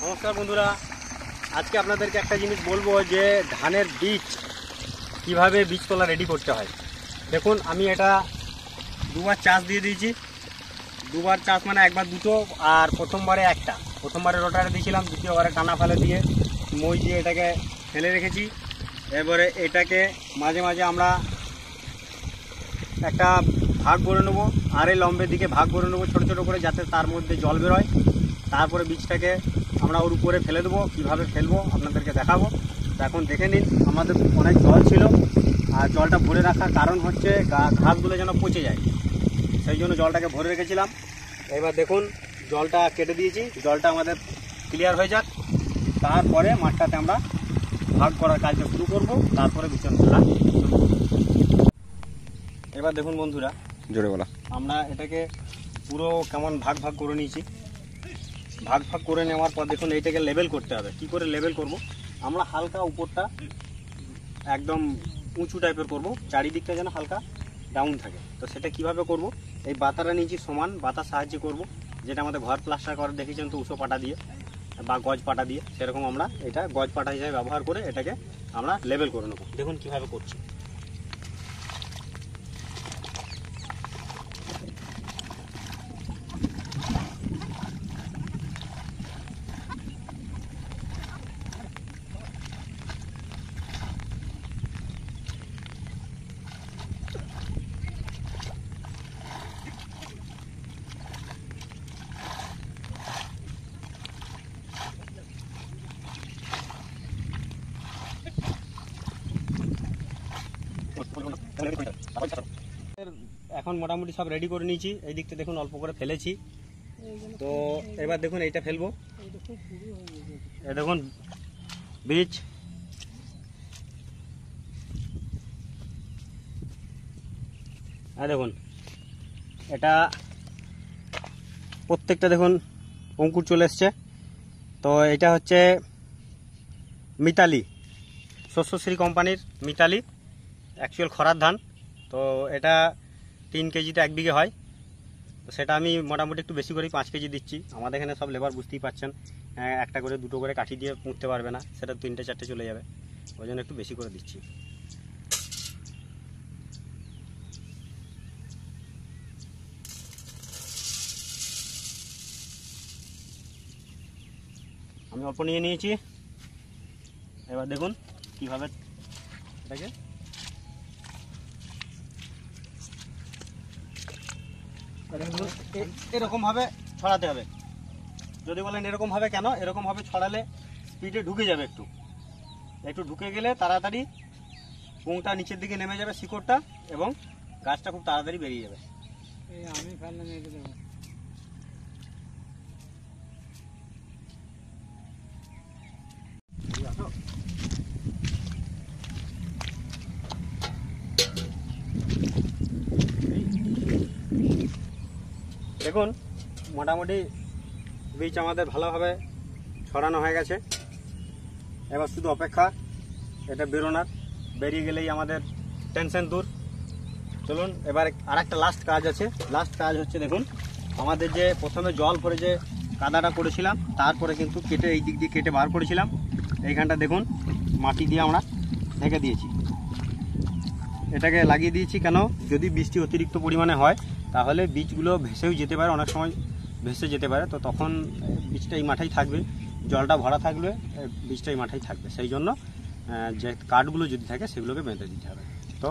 নমস্কার বন্ধুরা, আজকে আপনাদেরকে একটা জিনিস বলবো যে ধানের বীজ কিভাবে বীজতলা রেডি করতে হয়। দেখুন, আমি এটা দুবার চাষ দিয়ে দিয়েছি। দুবার চাষ মানে একবার দুটো, আর প্রথমবারে একটা। প্রথমবারে রোটারে দিয়েছিলাম, দ্বিতীয়বারে টানা ফেলে দিয়ে মই দিয়ে এটাকে ফেলে রেখেছি। এবারে এটাকে মাঝে মাঝে আমরা একটা ভাগ করে নেবো, আর এই লম্বের দিকে ভাগ করে নেবো ছোটো ছোটো করে, যাতে তার মধ্যে জল বেরোয়। তারপরে বীজটাকে আমরা ওর উপরে ফেলে দেবো। কীভাবে ফেলবো আপনাদেরকে দেখাবো। তো এখন দেখে নিন, আমাদের অনেক জল ছিল, আর জলটা ভরে রাখার কারণ হচ্ছে ঘাসগুলো যেন পচে যায়, সেই জন্য জলটাকে ভরে রেখেছিলাম। এবার দেখুন, জলটা কেটে দিয়েছি, জলটা আমাদের ক্লিয়ার হয়ে যাক, তারপরে মাঠটাতে আমরা ভাগ করার কাজটা শুরু করব, তারপরে বিচন ফেলা শুরু করব। এবার দেখুন বন্ধুরা, জোরে বলা, আমরা এটাকে পুরো কেমন ভাগ ভাগ করে নিয়েছি। ভাগ ভাগ করে নেওয়ার পর দেখুন, এইটাকে লেবেল করতে হবে। কি করে লেবেল করব? আমরা হালকা উপরটা একদম উঁচু টাইপের করব, চারিদিকটা যেন হালকা ডাউন থাকে। তো সেটা কিভাবে করব? এই বাতাটা নিচে সমান বাতার সাহায্যে করব, যেটা আমাদের ঘর প্লাস্টার করে দেখেছেন তো, উঁচু পাটা দিয়ে বা গজ পাটা দিয়ে। সেরকম আমরা এটা গজ পাটা হিসেবে ব্যবহার করে এটাকে আমরা লেবেল করে নেব। দেখুন কিভাবে করছি। এখন মোটামুটি সব রেডি করে নিয়েছি। এই দিকটা দেখুন অল্প করে ফেলেছি। তো এবার দেখুন এইটা ফেলবো। এই দেখুন বীজ, দেখুন এটা প্রত্যেকটা দেখুন অঙ্কুর চলে এসছে। তো এটা হচ্ছে মিতালি, শস্যশ্রী কোম্পানির মিতালি, অ্যাকচুয়াল খরার ধান। তো এটা 3 কেজিতে 1 বিঘে হয়। তো সেটা আমি মোটামুটি একটু বেশি করেই 5 কেজি দিচ্ছি। আমাদের এখানে সব লেবার বুঝতেই পারছেন, একটা করে দুটো করে কাঠি দিয়ে পুঁততে পারবে না, সেটা 3টে 4টে চলে যাবে, ওই জন্য একটু বেশি করে দিচ্ছি। আমি অল্প নিয়ে নিয়েছি। এবার দেখুন কীভাবে এটাকে এরকমভাবে ছড়াতে হবে। যদি বলেন এরকমভাবে কেন, এরকমভাবে ছড়ালে স্পিডে ঢুকে যাবে, একটু একটু ঢুকে গেলে তাড়াতাড়ি পুংটা নিচের দিকে নেমে যাবে, শিকড়টা, এবং গাছটা খুব তাড়াতাড়ি বেরিয়ে যাবে। আমি ফেললাম, দেখুন মোটামুটি বীজ আমাদের ভালোভাবে ছড়ানো হয়ে গেছে। এবার শুধু অপেক্ষা এটা বেরোনার, বেরিয়ে গেলেই আমাদের টেনশন দূর। চলুন এবার আরেকটা লাস্ট কাজ আছে। লাস্ট কাজ হচ্ছে, দেখুন আমাদের যে প্রথমে জল ভরে যে কাদাটা করেছিলাম, তারপরে কিন্তু কেটে এই দিক দিয়ে কেটে বার করেছিলাম, এইখানটা দেখুন মাটি দিয়ে আমরা ঢেকে দিয়েছি। এটাকে লাগিয়ে দিয়েছি কেন? যদি বৃষ্টি অতিরিক্ত পরিমাণে হয় তাহলে বীজগুলো ভেসেও যেতে পারে, অনেক সময় ভেসে যেতে পারে। তো তখন বীজটা এই মাঠেই থাকবে, জলটা ভরা থাকলে বীজটা এই মাঠেই থাকবে। সেই জন্য যে কাঠগুলো যদি থাকে সেগুলোকে বেঁধে দিতে হবে। তো